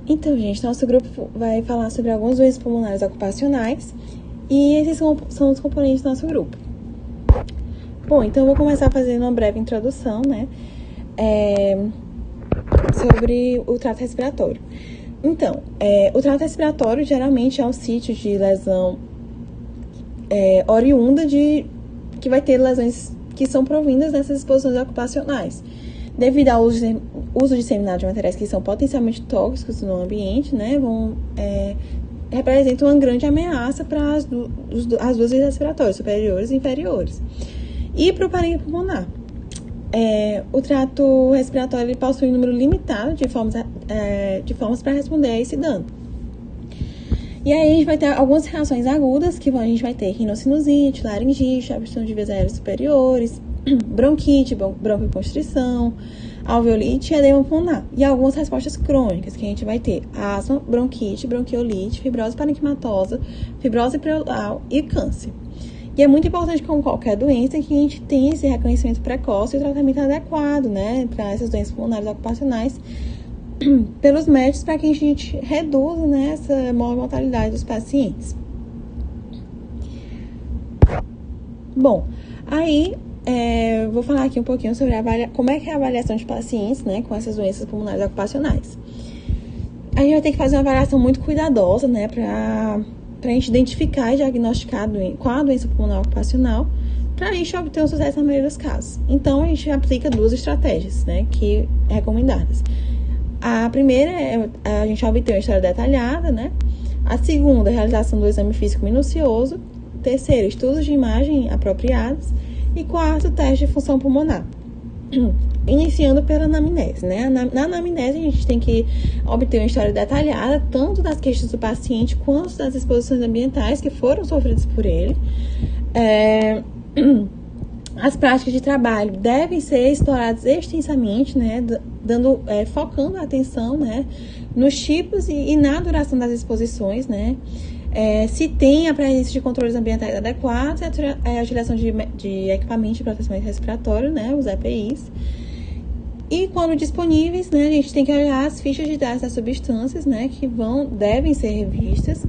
Então, gente, nosso grupo vai falar sobre algumas doenças pulmonares ocupacionais e esses são os componentes do nosso grupo. Bom, então eu vou começar fazendo uma breve introdução, né, sobre o trato respiratório. Então, o trato respiratório geralmente é um sítio de lesão oriunda que vai ter lesões que são provindas dessas exposições ocupacionais, devido ao uso disseminado de materiais que são potencialmente tóxicos no ambiente, né, representam uma grande ameaça para as duas vias respiratórias, superiores e inferiores. E para o parênquima pulmonar, o trato respiratório ele possui um número limitado de formas para responder a esse dano. E aí a gente vai ter algumas reações agudas, que a gente vai ter rinocinusite, laringite, obstrução de vias aéreas superiores, bronquite, broncoconstrição, alveolite e edema pulmonar. E algumas respostas crônicas, que a gente vai ter asma, bronquite, bronquiolite, fibrose parenquimatosa, fibrose pleural e câncer. E é muito importante, como qualquer doença, que a gente tenha esse reconhecimento precoce e o tratamento adequado, né, para essas doenças pulmonares ocupacionais pelos médicos, para que a gente reduza, né, essa mortalidade dos pacientes. Bom, aí vou falar aqui um pouquinho sobre como é que é a avaliação de pacientes, né, com essas doenças pulmonares ocupacionais. A gente vai ter que fazer uma avaliação muito cuidadosa, né, para a gente identificar e diagnosticar qual a doença pulmonar ocupacional, para a gente obter um sucesso na maioria dos casos. Então, a gente aplica duas estratégias, né, que recomendadas. A primeira é a gente obter uma história detalhada, né? A segunda, a realização do exame físico minucioso. Terceiro, estudos de imagem apropriados. E quarto, teste de função pulmonar. Iniciando pela anamnese, né? Na anamnese, a gente tem que obter uma história detalhada, tanto das queixas do paciente, quanto das exposições ambientais que foram sofridas por ele. As práticas de trabalho devem ser exploradas extensamente, né, focando a atenção, né, nos tipos e na duração das exposições, né, se tem a presença de controles ambientais adequados, a utilização de equipamentos de proteção respiratória, né, os EPIs. E quando disponíveis, né, a gente tem que olhar as fichas de dados das substâncias, né, que devem ser revistas.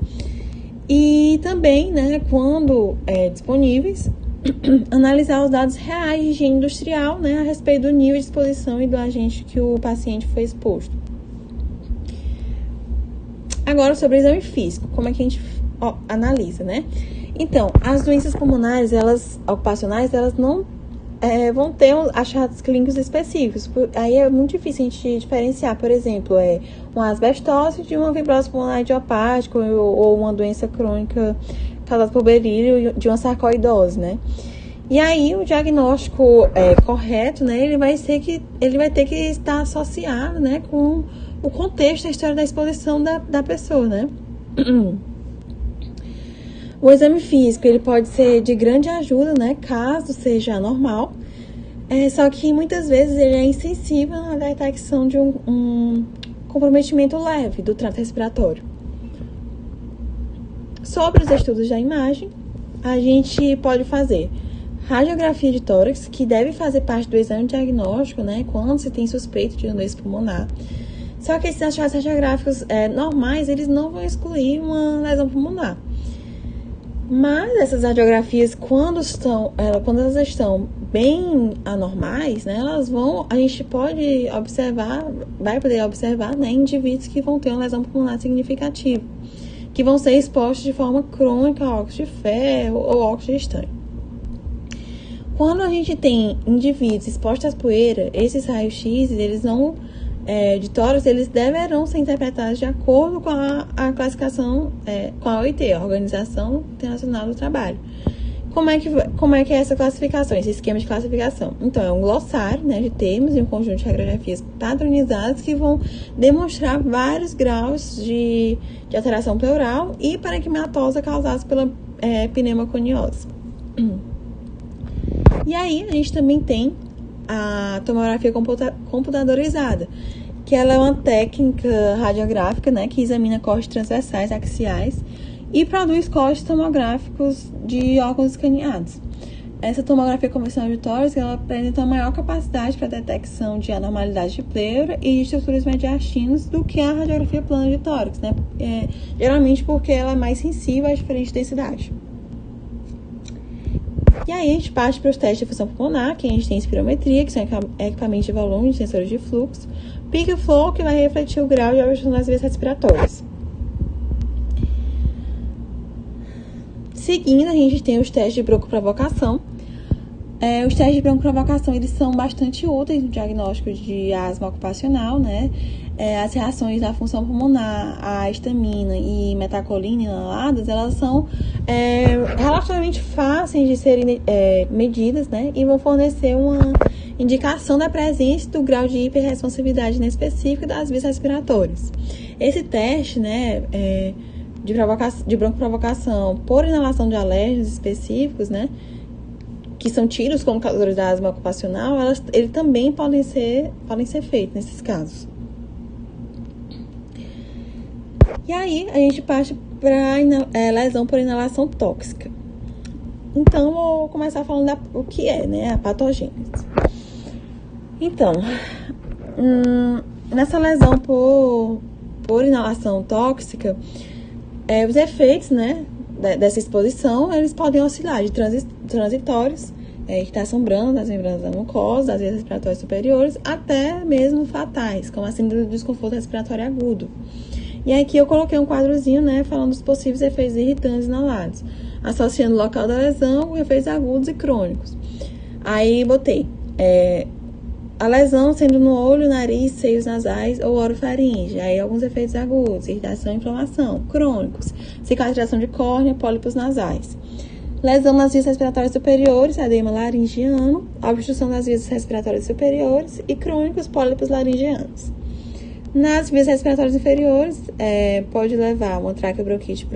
E também, né, quando disponíveis, analisar os dados reais de higiene industrial, né, a respeito do nível de exposição e do agente que o paciente foi exposto. Agora, sobre o exame físico, como é que a gente analisa, né? Então, as doenças pulmonares, ocupacionais, elas não vão ter achados clínicos específicos. Aí é muito difícil a gente diferenciar, por exemplo, uma asbestose de uma fibrose pulmonar idiopática ou uma doença crônica causada por berílio de uma sarcoidose, né? E aí o diagnóstico correto, né, ele vai ter que estar associado, né, com o contexto, a história da exposição da pessoa, né? O exame físico, ele pode ser de grande ajuda, né, caso seja anormal, só que muitas vezes ele é insensível à detecção de um comprometimento leve do trato respiratório. Sobre os estudos da imagem, a gente pode fazer radiografia de tórax, que deve fazer parte do exame diagnóstico, né, quando se tem suspeita de uma doença pulmonar. Só que esses achados radiográficos normais, eles não vão excluir uma lesão pulmonar. Mas essas radiografias, quando elas estão bem anormais, né, a gente vai poder observar, né, indivíduos que vão ter uma lesão pulmonar significativa, que vão ser expostos de forma crônica a óxido de ferro ou óxido de estanho. Quando a gente tem indivíduos expostos à poeira, esses raios-x, de tórax, eles deverão ser interpretados de acordo com a classificação, com a OIT, a Organização Internacional do Trabalho. Como é que é essa classificação, esse esquema de classificação? Então, é um glossário, né, de termos e um conjunto de radiografias padronizadas que vão demonstrar vários graus de alteração pleural e parenquimatosa causados pela pneumoconiose. E aí, a gente também tem a tomografia computadorizada, que ela é uma técnica radiográfica, né, que examina cortes transversais axiais e produz cortes tomográficos de órgãos escaneados. essa tomografia convencional de tórax, ela apresenta uma maior capacidade para detecção de anormalidade de pleura e de estruturas mediastinas do que a radiografia plana de tórax, né? Geralmente porque ela é mais sensível a diferente densidade. E aí a gente parte para os testes de função pulmonar, que a gente tem espirometria, que são equipamentos de volume, de sensores de fluxo, peak flow, que vai refletir o grau de obstrução das vias respiratórias. Seguindo, a gente tem os testes de broncoprovocação. Os testes de broncoprovocação, eles são bastante úteis no diagnóstico de asma ocupacional, né? As reações da função pulmonar, a histamina e metacolina inaladas, elas são relativamente fáceis de serem medidas, né? E vão fornecer uma indicação da presença do grau de hiperresponsividade inespecífica das vias respiratórias. Esse teste, né, de broncoprovocação por inalação de alérgenos específicos, né, que são tidos como causadores da asma ocupacional, eles também podem ser feitos nesses casos. E aí, a gente parte para lesão por inalação tóxica. Então, vou começar falando o que é, né, a patogênese. Então, nessa lesão por inalação tóxica, os efeitos, né, dessa exposição, eles podem oscilar de transitórios, irritação branda das membranas da mucosa, das vias respiratórias superiores, até mesmo fatais, como a síndrome do desconforto respiratório agudo. E aqui eu coloquei um quadrozinho, né, falando dos possíveis efeitos irritantes inalados, associando o local da lesão com efeitos agudos e crônicos. Aí botei a lesão sendo no olho, nariz, seios nasais ou orofaringe. Aí alguns efeitos agudos, irritação e inflamação. Crônicos, cicatrização de córnea, pólipos nasais. Lesão nas vias respiratórias superiores, edema laringiano, obstrução das vias respiratórias superiores e crônicos, pólipos laringianos. Nas vias respiratórias inferiores, pode levar uma traqueobronquite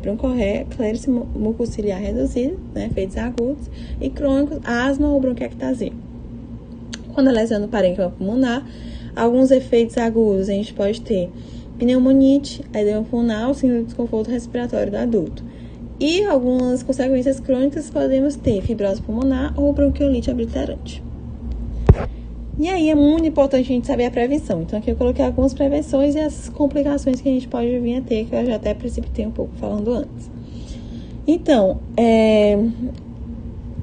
broncorreia, clerice mucociliar reduzida, né, efeitos agudos, e crônicos, asma ou bronquiectasia. Quando a lesão no parênquima pulmonar, alguns efeitos agudos a gente pode ter pneumonite, edema pulmonar, síndrome do desconforto respiratório do adulto. E algumas consequências crônicas podemos ter fibrose pulmonar ou bronquiolite obliterante. E aí é muito importante a gente saber a prevenção. Então aqui eu coloquei algumas prevenções e as complicações que a gente pode vir a ter, que eu já até precipitei um pouco falando antes. Então,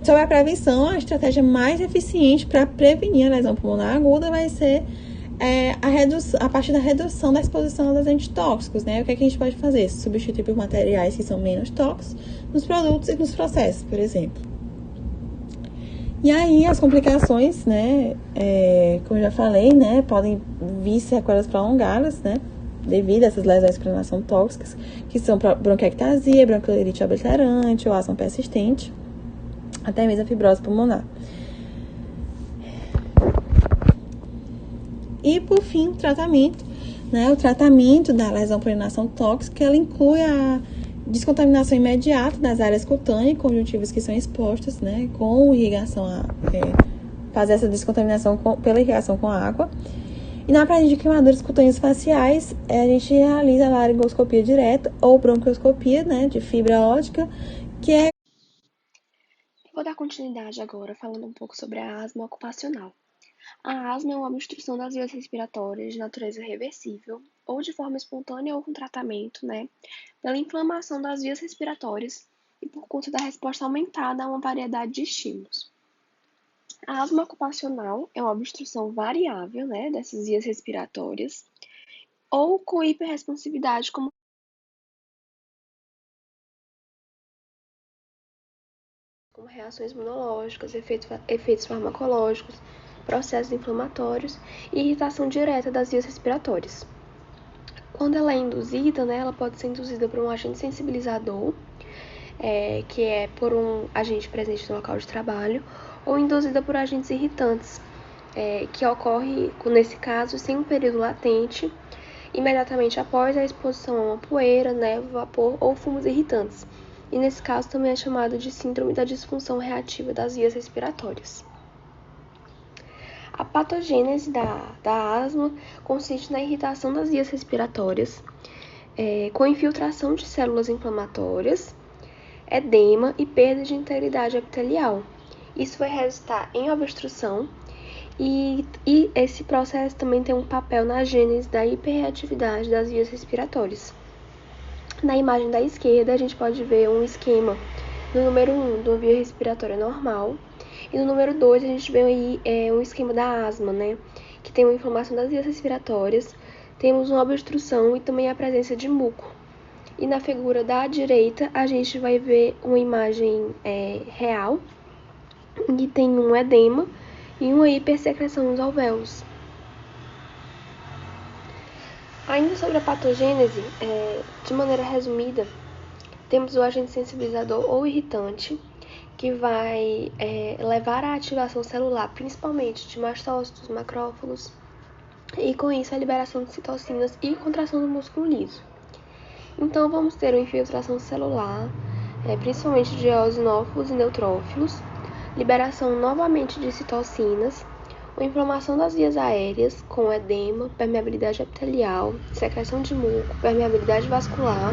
sobre a prevenção, a estratégia mais eficiente para prevenir a lesão pulmonar aguda vai ser a partir da redução da exposição aos agentes tóxicos, né? O que a gente pode fazer? Substituir por materiais que são menos tóxicos nos produtos e nos processos, por exemplo. E aí, as complicações, né, como eu já falei, né, podem vir sequelas prolongadas, né, devido a essas lesões por inalação tóxicas, que são bronquiectasia, bronquiolite obliterante ou asma persistente, até mesmo a fibrose pulmonar. E, por fim, o tratamento, né, o tratamento da lesão por inalação tóxica, ela inclui a descontaminação imediata das áreas cutâneas e conjuntivas que são expostas, né, com irrigação, fazer essa descontaminação pela irrigação com água. E na prática de queimaduras cutâneas faciais, a gente realiza a laringoscopia direta ou bronquioscopia, né, de fibra óptica, que é... Vou dar continuidade agora falando um pouco sobre a asma ocupacional. A asma é uma obstrução das vias respiratórias de natureza reversível, ou de forma espontânea ou com tratamento, né, pela inflamação das vias respiratórias e por conta da resposta aumentada a uma variedade de estímulos. A asma ocupacional é uma obstrução variável, né, dessas vias respiratórias, ou com hiperresponsividade como reações imunológicas, efeitos farmacológicos, processos inflamatórios e irritação direta das vias respiratórias. Quando ela é induzida, né, ela pode ser induzida por um agente sensibilizador, que é por um agente presente no local de trabalho, ou induzida por agentes irritantes, que ocorre, nesse caso, sem um período latente, imediatamente após a exposição a uma poeira, névoa, vapor ou fumos irritantes. E nesse caso também é chamado de síndrome da disfunção reativa das vias respiratórias. A patogênese da asma consiste na irritação das vias respiratórias, com infiltração de células inflamatórias, edema e perda de integridade epitelial. Isso vai resultar em obstrução e esse processo também tem um papel na gênese da hiperreatividade das vias respiratórias. Na imagem da esquerda, a gente pode ver um esquema no número 1 de uma via respiratória normal e no número 2 a gente vê aí um esquema da asma, né, que tem uma inflamação das vias respiratórias, temos uma obstrução e também a presença de muco. E na figura da direita, a gente vai ver uma imagem real, que tem um edema e uma hipersecreção nos alvéolos. Ainda sobre a patogênese, de maneira resumida, temos o agente sensibilizador ou irritante, que vai levar à ativação celular, principalmente de mastócitos, macrófagos, e com isso a liberação de citocinas e contração do músculo liso. Então vamos ter uma infiltração celular, principalmente de eosinófilos e neutrófilos, liberação novamente de citocinas, uma inflamação das vias aéreas com edema, permeabilidade epitelial, secreção de muco, permeabilidade vascular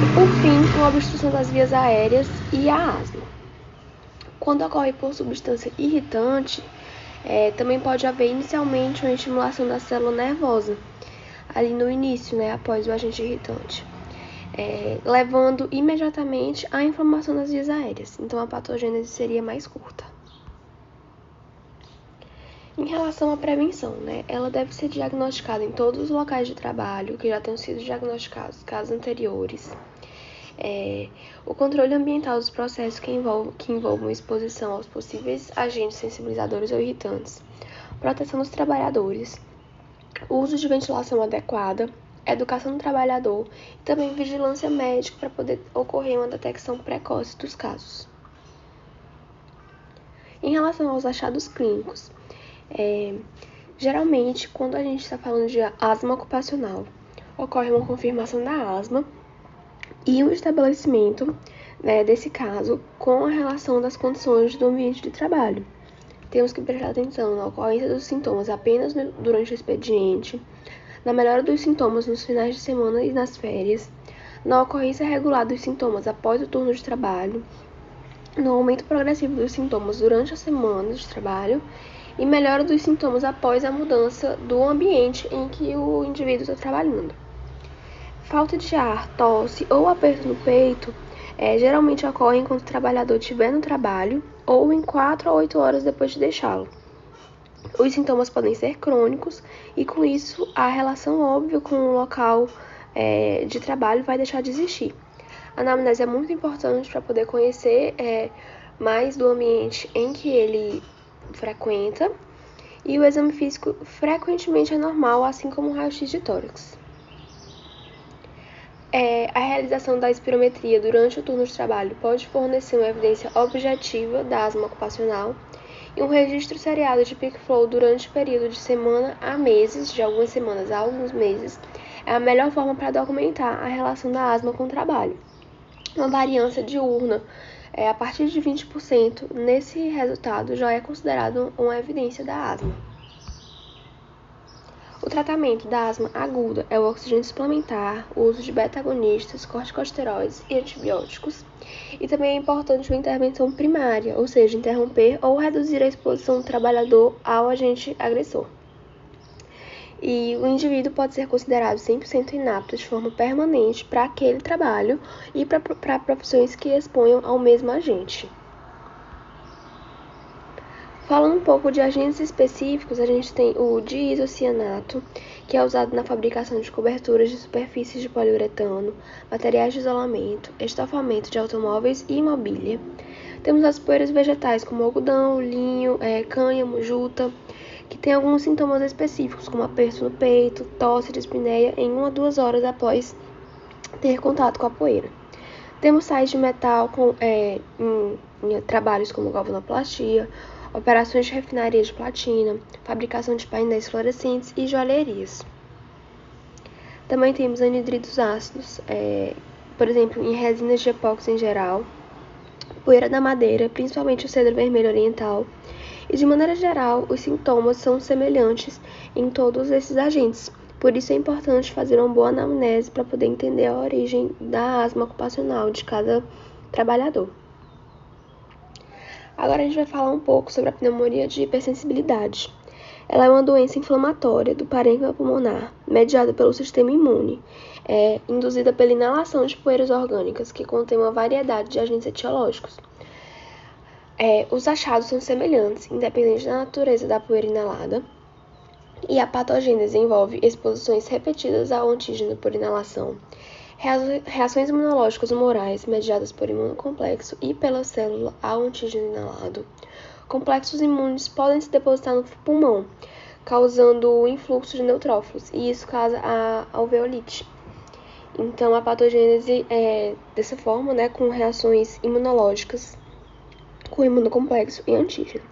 e, por fim, uma obstrução das vias aéreas e a asma. Quando ocorre por substância irritante, também pode haver inicialmente uma estimulação da célula nervosa, ali no início, após o agente irritante, levando imediatamente à inflamação das vias aéreas. Então, a patogênese seria mais curta. Em relação à prevenção, ela deve ser diagnosticada em todos os locais de trabalho que já tenham sido diagnosticados casos anteriores. O controle ambiental dos processos que envolvam exposição aos possíveis agentes sensibilizadores ou irritantes, proteção dos trabalhadores, uso de ventilação adequada, educação do trabalhador e também vigilância médica para poder ocorrer uma detecção precoce dos casos. Em relação aos achados clínicos, geralmente, quando a gente está falando de asma ocupacional, ocorre uma confirmação da asma e um estabelecimento desse caso com a relação das condições do ambiente de trabalho. Temos que prestar atenção na ocorrência dos sintomas apenas durante o expediente, na melhora dos sintomas nos finais de semana e nas férias, na ocorrência regular dos sintomas após o turno de trabalho, no aumento progressivo dos sintomas durante as semanas de trabalho e melhora dos sintomas após a mudança do ambiente em que o indivíduo está trabalhando. Falta de ar, tosse ou aperto no peito geralmente ocorre enquanto o trabalhador estiver no trabalho ou em 4 a 8 horas depois de deixá-lo. Os sintomas podem ser crônicos e, com isso, a relação óbvia com o local de trabalho vai deixar de existir. A anamnese é muito importante para poder conhecer mais do ambiente em que ele frequenta e o exame físico frequentemente é normal, assim como o raio-x de tórax. A realização da espirometria durante o turno de trabalho pode fornecer uma evidência objetiva da asma ocupacional e um registro seriado de peak flow durante o período de semana a meses, de algumas semanas a alguns meses, é a melhor forma para documentar a relação da asma com o trabalho. Uma variância diurna a partir de 20% nesse resultado já é considerado uma evidência da asma. O tratamento da asma aguda é o oxigênio suplementar, o uso de beta-agonistas, corticosteroides e antibióticos. E também é importante uma intervenção primária, ou seja, interromper ou reduzir a exposição do trabalhador ao agente agressor. E o indivíduo pode ser considerado 100% inapto de forma permanente para aquele trabalho e para profissões que exponham ao mesmo agente. Falando um pouco de agentes específicos, a gente tem o diisocianato, que é usado na fabricação de coberturas de superfícies de poliuretano, materiais de isolamento, estofamento de automóveis e mobília. Temos as poeiras vegetais como algodão, linho, cânhamo, juta, que tem alguns sintomas específicos, como aperto no peito, tosse, dispneia em 1 a 2 horas após ter contato com a poeira. Temos sais de metal em trabalhos como galvanoplastia, operações de refinaria de platina, fabricação de painéis fluorescentes e joalherias. Também temos anidridos ácidos, por exemplo, em resinas de epóxi em geral, poeira da madeira, principalmente o cedro vermelho oriental, e de maneira geral, os sintomas são semelhantes em todos esses agentes. Por isso é importante fazer uma boa anamnese para poder entender a origem da asma ocupacional de cada trabalhador. Agora a gente vai falar um pouco sobre a pneumonia de hipersensibilidade. Ela é uma doença inflamatória do parênquima pulmonar, mediada pelo sistema imune, induzida pela inalação de poeiras orgânicas, que contém uma variedade de agentes etiológicos. Os achados são semelhantes, independente da natureza da poeira inalada, e a patogênese envolve exposições repetidas ao antígeno por inalação, reações imunológicas humorais mediadas por imunocomplexo e pela célula ao antígeno inalado. Complexos imunes podem se depositar no pulmão, causando o influxo de neutrófilos, e isso causa a alveolite. Então, a patogênese é dessa forma, com reações imunológicas, com imunocomplexo e antígeno.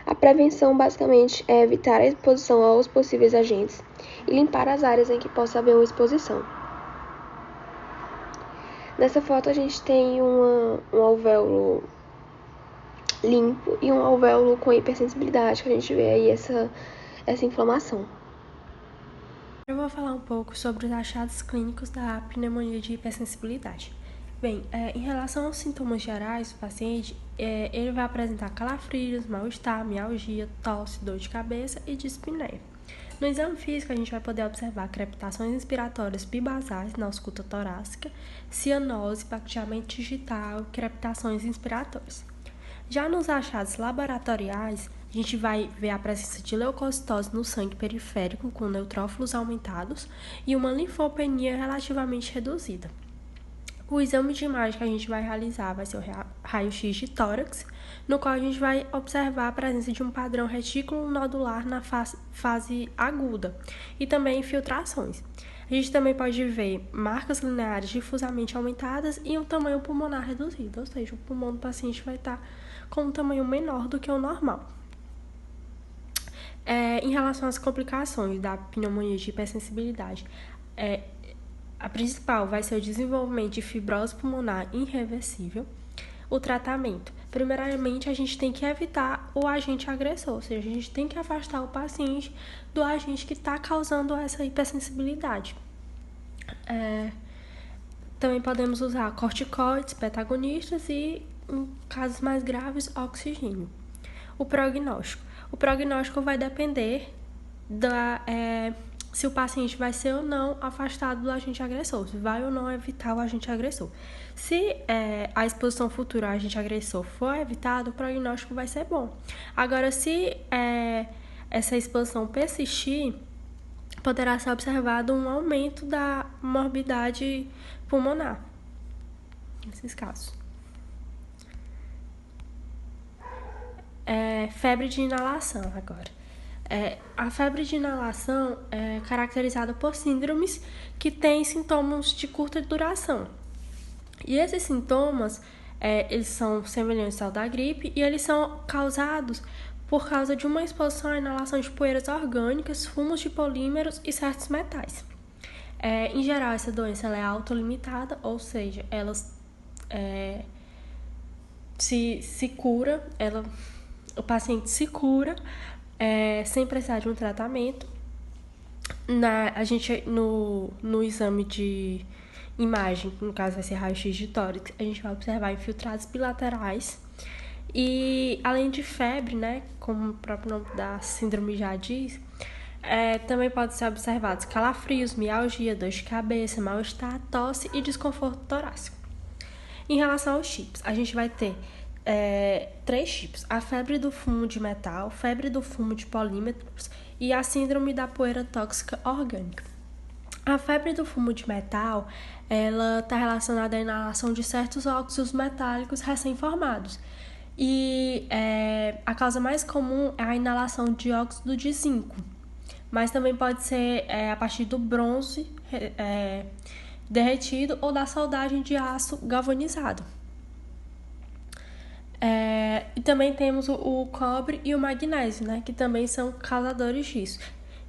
A prevenção, basicamente, é evitar a exposição aos possíveis agentes e limpar as áreas em que possa haver uma exposição. Nessa foto, a gente tem um alvéolo limpo e um alvéolo com hipersensibilidade, que a gente vê aí essa inflamação. Eu vou falar um pouco sobre os achados clínicos da pneumonia de hipersensibilidade. Bem, em relação aos sintomas gerais do paciente, ele vai apresentar calafrios, mal-estar, mialgia, tosse, dor de cabeça e dispneia. No exame físico, a gente vai poder observar crepitações respiratórias bibasais na ausculta torácica, cianose, baqueamento digital e crepitações inspiratórias. Já nos achados laboratoriais, a gente vai ver a presença de leucocitose no sangue periférico com neutrófilos aumentados e uma linfopenia relativamente reduzida. O exame de imagem que a gente vai realizar vai ser o raio-x de tórax, no qual a gente vai observar a presença de um padrão retículo nodular na fase aguda e também infiltrações. A gente também pode ver marcas lineares difusamente aumentadas e um tamanho pulmonar reduzido, ou seja, o pulmão do paciente vai estar com um tamanho menor do que o normal. Em relação às complicações da pneumonia de hipersensibilidade, a principal vai ser o desenvolvimento de fibrose pulmonar irreversível. O tratamento. Primeiramente, a gente tem que evitar o agente agressor, ou seja, a gente tem que afastar o paciente do agente que está causando essa hipersensibilidade. Também podemos usar corticoides, beta-agonistas e, em casos mais graves, oxigênio. O prognóstico. O prognóstico vai depender se o paciente vai ser ou não afastado do agente agressor, se vai ou não evitar o agente agressor. Se a exposição futura ao agente agressor for evitada, o prognóstico vai ser bom. Agora, se essa exposição persistir, poderá ser observado um aumento da morbidade pulmonar, nesses casos. Febre de inalação agora. A febre de inalação é caracterizada por síndromes que têm sintomas de curta duração. E esses sintomas, eles são semelhantes ao da gripe e eles são causados por causa de uma exposição à inalação de poeiras orgânicas, fumos de polímeros e certos metais. Em geral, essa doença ela é autolimitada, ou seja, ela se cura, o paciente se cura sem precisar de um tratamento. A gente, no exame de imagem, no caso vai ser raio-x de tórax, a gente vai observar infiltrados bilaterais e, além de febre, como o próprio nome da síndrome já diz, também pode ser observados calafrios, mialgia, dor de cabeça, mal-estar, tosse e desconforto torácico. Em relação aos tipos, a gente vai ter 3 tipos: a febre do fumo de metal, febre do fumo de polímeros e a síndrome da poeira tóxica orgânica. A febre do fumo de metal, ela está relacionada à inalação de certos óxidos metálicos recém-formados. E a causa mais comum é a inalação de óxido de zinco, mas também pode ser a partir do bronze derretido ou da soldagem de aço galvanizado. E também temos o cobre e o magnésio, que também são causadores disso.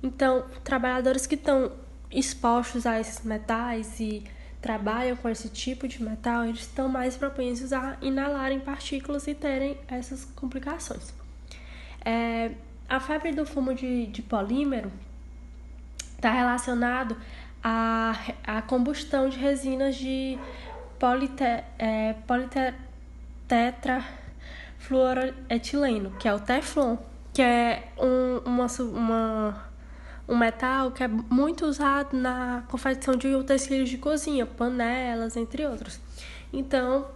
Então, trabalhadores que estão expostos a esses metais e trabalham com esse tipo de metal, eles estão mais propensos a inalarem partículas e terem essas complicações. A febre do fumo de polímero está relacionado à combustão de resinas de politetra fluoroetileno, que é o Teflon, que é um metal que é muito usado na confecção de utensílios de cozinha, panelas, entre outros. Então,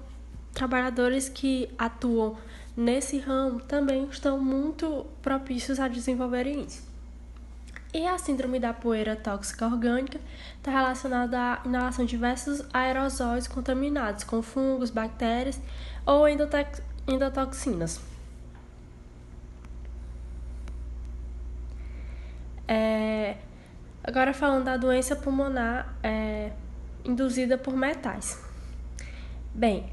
trabalhadores que atuam nesse ramo também estão muito propícios a desenvolverem isso. E a síndrome da poeira tóxica orgânica está relacionada à inalação de diversos aerosóis contaminados com fungos, bactérias ou endotoxinas. Agora falando da doença pulmonar induzida por metais. Bem,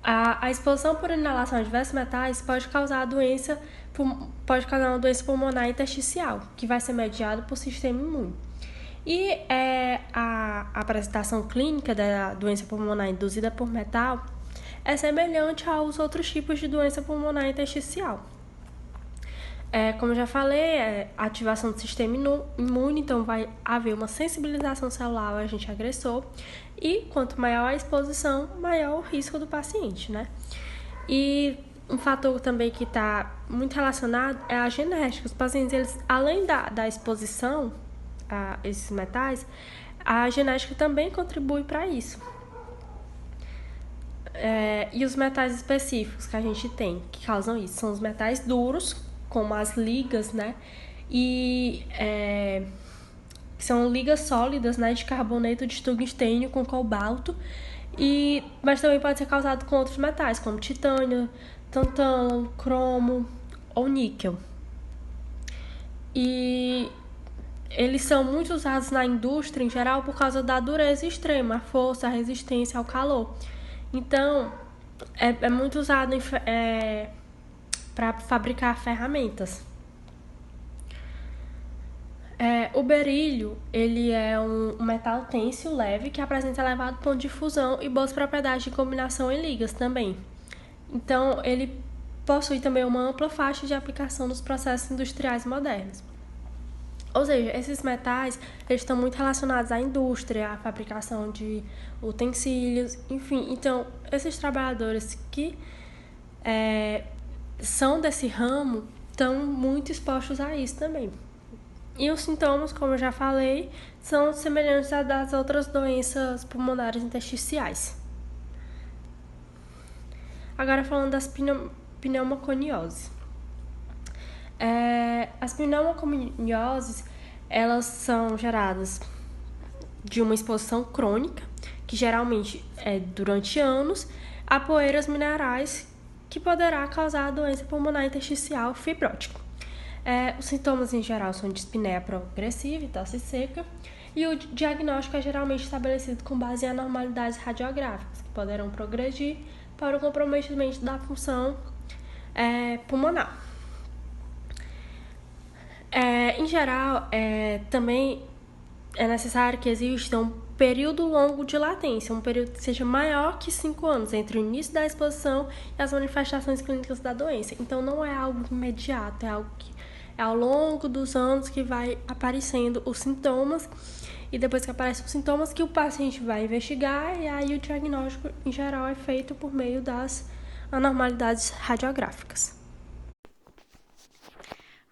a exposição por inalação de diversos metais pode causar uma doença pulmonar intersticial, que vai ser mediada por sistema imune. E a apresentação clínica da doença pulmonar induzida por metal é semelhante aos outros tipos de doença pulmonar intersticial. Como eu já falei, a ativação do sistema imune, então vai haver uma sensibilização celular ao agente agressor, e quanto maior a exposição, maior o risco do paciente, né? E um fator também que está muito relacionado é a genética. Os pacientes, eles, além da exposição a esses metais, a genética também contribui para isso. E os metais específicos que a gente tem, que causam isso, são os metais duros, como as ligas, né? E são ligas sólidas, né, de carboneto de tungstênio com cobalto, mas também pode ser causado com outros metais, como titânio, tantalo, cromo ou níquel. E eles são muito usados na indústria em geral por causa da dureza extrema, a força, a resistência ao calor. Então, é muito usado para fabricar ferramentas. O berílio, ele é um metal tênsil leve que apresenta elevado ponto de fusão e boas propriedades de combinação em ligas também. Então, ele possui também uma ampla faixa de aplicação nos processos industriais modernos. Ou seja, esses metais, eles estão muito relacionados à indústria, à fabricação de utensílios, enfim. Então, esses trabalhadores que são desse ramo estão muito expostos a isso também. E os sintomas, como eu já falei, são semelhantes a das outras doenças pulmonares intersticiais. Agora falando das pneumoconioses. As pneumoconioses, elas são geradas de uma exposição crônica, que geralmente é durante anos, a poeiras minerais, que poderá causar a doença pulmonar intersticial fibrótica. Os sintomas em geral são dispneia progressiva e tosse seca, e o diagnóstico é geralmente estabelecido com base em anormalidades radiográficas, que poderão progredir para o comprometimento da função pulmonar. Em geral, também é necessário que exista um período longo de latência, um período que seja maior que 5 anos entre o início da exposição e as manifestações clínicas da doença. Então, não é algo imediato, é algo que é ao longo dos anos que vai aparecendo os sintomas, e depois que aparecem os sintomas que o paciente vai investigar, e aí o diagnóstico, em geral, é feito por meio das anormalidades radiográficas.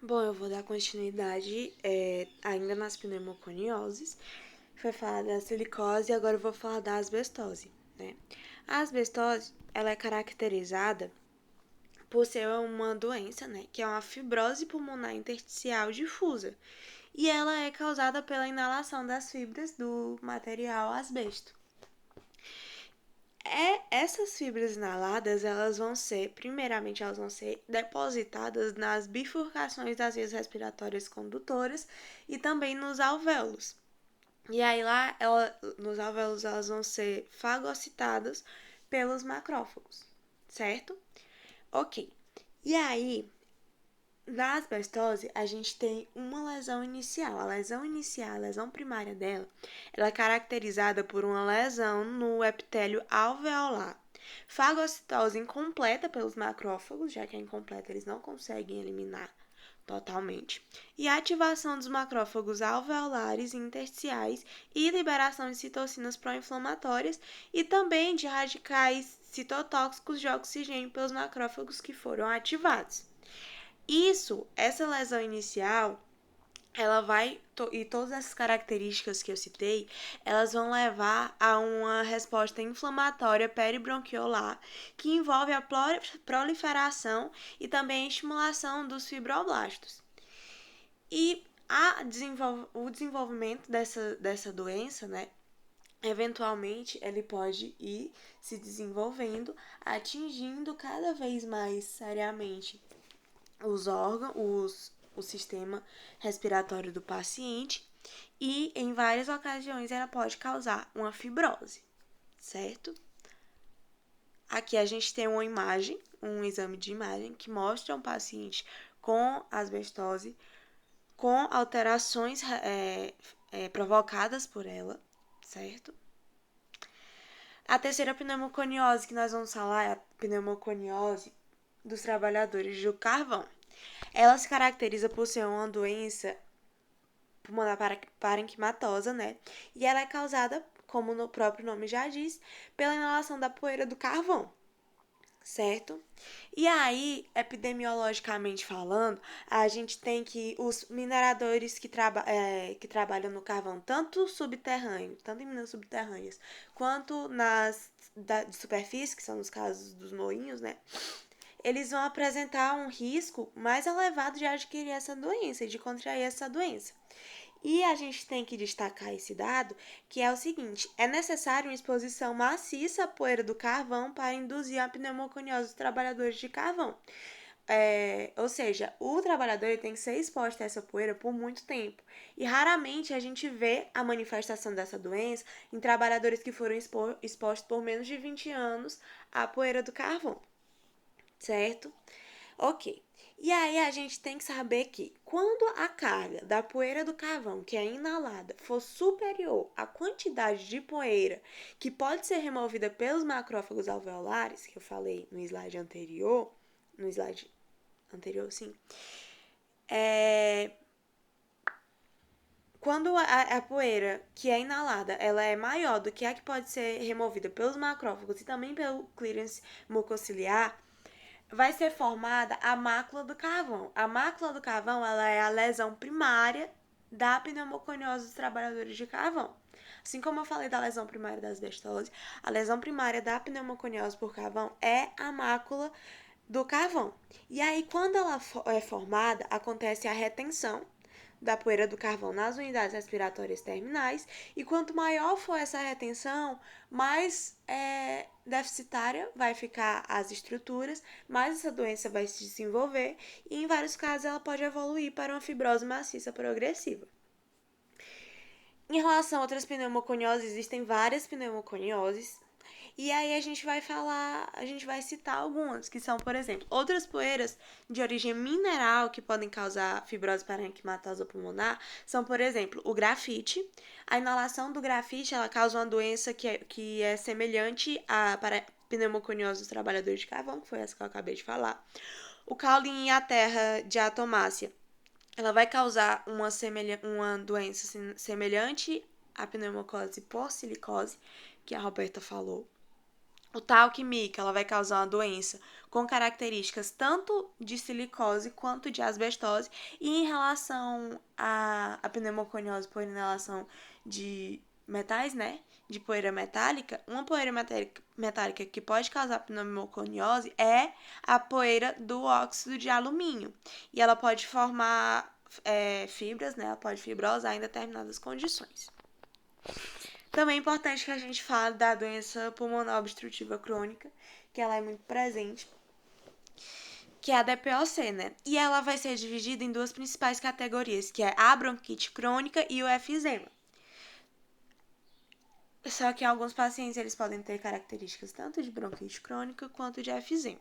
Bom, eu vou dar continuidade ainda nas pneumoconioses. Foi falar da silicose e agora eu vou falar da asbestose, né? A asbestose, ela é caracterizada por ser uma doença, né, que é uma fibrose pulmonar intersticial difusa, e ela é causada pela inalação das fibras do material asbesto. Essas fibras inaladas, elas vão ser depositadas nas bifurcações das vias respiratórias condutoras e também nos alvéolos. E aí lá, nos alvéolos, elas vão ser fagocitadas pelos macrófagos, certo? Ok. E aí, na asbestose, a gente tem uma lesão inicial. A lesão primária dela, ela é caracterizada por uma lesão no epitélio alveolar. Fagocitose incompleta pelos macrófagos, já que é incompleta, eles não conseguem eliminar totalmente. E a ativação dos macrófagos alveolares e intersticiais e liberação de citocinas pró-inflamatórias e também de radicais citotóxicos de oxigênio pelos macrófagos que foram ativados. Essa lesão inicial, ela vai, e todas essas características que eu citei, elas vão levar a uma resposta inflamatória peribronquiolar, que envolve a proliferação e também a estimulação dos fibroblastos. E o desenvolvimento dessa doença, né, eventualmente ele pode ir se desenvolvendo, atingindo cada vez mais seriamente os órgãos, o sistema respiratório do paciente, e em várias ocasiões ela pode causar uma fibrose, certo? Aqui a gente tem uma imagem, um exame de imagem que mostra um paciente com asbestose, com alterações provocadas por ela, certo? A terceira pneumoconiose que nós vamos falar é a pneumoconiose dos trabalhadores do carvão. Ela se caracteriza por ser uma doença pulmonar parenquimatosa, né? E ela é causada, como o próprio nome já diz, pela inalação da poeira do carvão, certo? E aí, epidemiologicamente falando, a gente tem que os mineradores que trabalham no carvão, tanto subterrâneo, tanto em minas subterrâneas, quanto de superfície, que são os casos dos moinhos, né? Eles vão apresentar um risco mais elevado de adquirir essa doença, de contrair essa doença. E a gente tem que destacar esse dado, que é o seguinte: é necessário uma exposição maciça à poeira do carvão para induzir a pneumoconiose dos trabalhadores de carvão. Ou seja, o trabalhador ele tem que ser exposto a essa poeira por muito tempo. E raramente a gente vê a manifestação dessa doença em trabalhadores que foram expostos por menos de 20 anos à poeira do carvão. Certo? Ok. E aí a gente tem que saber que quando a carga da poeira do carvão que é inalada for superior à quantidade de poeira que pode ser removida pelos macrófagos alveolares, que eu falei no slide anterior, sim, quando a poeira que é inalada ela é maior do que a que pode ser removida pelos macrófagos e também pelo clearance mucociliar, vai ser formada a mácula do carvão. A mácula do carvão ela é a lesão primária da pneumoconiose dos trabalhadores de carvão. Assim como eu falei da lesão primária da asbestose, a lesão primária da pneumoconiose por carvão é a mácula do carvão. E aí, quando ela é formada, acontece a retenção da poeira do carvão nas unidades respiratórias terminais, e quanto maior for essa retenção, mais deficitária vai ficar as estruturas, mais essa doença vai se desenvolver, e em vários casos ela pode evoluir para uma fibrose maciça progressiva. Em relação a outras pneumoconioses, existem várias pneumoconioses, e aí a gente vai citar algumas, que são, por exemplo, outras poeiras de origem mineral que podem causar fibrose parenquimatosa pulmonar, são, por exemplo, o grafite. A inalação do grafite, ela causa uma doença que é semelhante à pneumoconiose dos trabalhadores de carvão, que foi essa que eu acabei de falar. O caule em a terra de atomácia, ela vai causar uma doença semelhante à pneumocose por silicose, que a Roberta falou. O talco mica, ela vai causar uma doença com características tanto de silicose quanto de asbestose. E em relação à pneumoconiose por inalação de metais, né, de poeira metálica, uma poeira metálica que pode causar pneumoconiose é a poeira do óxido de alumínio. E ela pode formar fibras, né, ela pode fibrosar em determinadas condições. Também é importante que a gente fale da doença pulmonar obstrutiva crônica, que ela é muito presente, que é a DPOC, né? E ela vai ser dividida em duas principais categorias, que é a bronquite crônica e o efizema. Só que alguns pacientes eles podem ter características tanto de bronquite crônica quanto de efizema.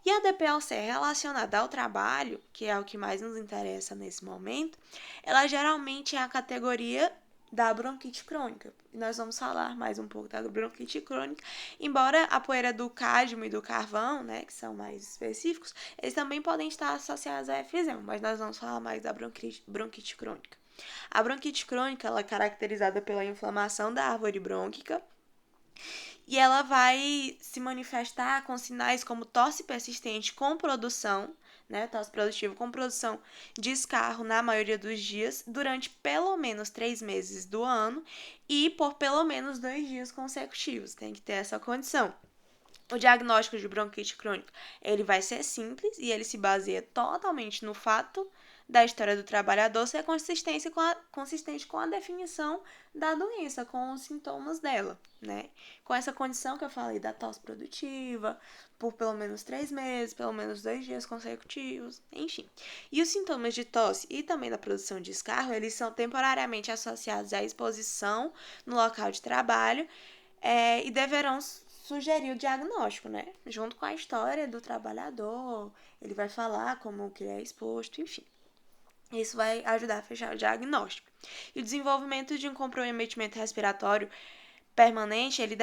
E a DPOC relacionada ao trabalho, que é o que mais nos interessa nesse momento, ela geralmente é a categoria da bronquite crônica. Nós vamos falar mais um pouco da bronquite crônica, embora a poeira do cádmio e do carvão, né, que são mais específicos, eles também podem estar associados a efizema, mas nós vamos falar mais da bronquite crônica. A bronquite crônica ela é caracterizada pela inflamação da árvore brônquica e ela vai se manifestar com sinais como tosse persistente com produção, né, tosse produtiva com produção de escarro na maioria dos dias, durante pelo menos 3 meses do ano e por pelo menos 2 dias consecutivos. Tem que ter essa condição. O diagnóstico de bronquite crônica, ele vai ser simples e ele se baseia totalmente no fato da história do trabalhador ser consistente com a definição da doença, com os sintomas dela, né? Com essa condição que eu falei da tosse produtiva, por pelo menos 3 meses, pelo menos 2 dias consecutivos, enfim. E os sintomas de tosse e também da produção de escarro, eles são temporariamente associados à exposição no local de trabalho e deverão sugerir o diagnóstico, né? Junto com a história do trabalhador, ele vai falar como que ele é exposto, enfim. Isso vai ajudar a fechar o diagnóstico. E o desenvolvimento de um comprometimento respiratório permanente, ele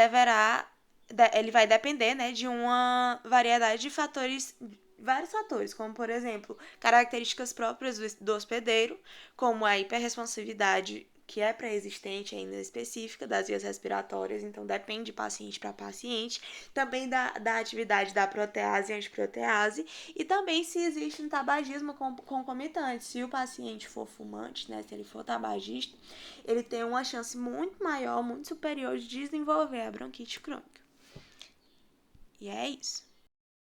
vai depender, né, de uma variedade de fatores, vários fatores, como, por exemplo, características próprias do hospedeiro, como a hiperresponsividade que é pré-existente ainda específica das vias respiratórias, então depende de paciente para paciente, também da atividade da protease e antiprotease, e também se existe um tabagismo concomitante. Se o paciente for fumante, né, se ele for tabagista, ele tem uma chance muito maior, muito superior de desenvolver a bronquite crônica. E é isso.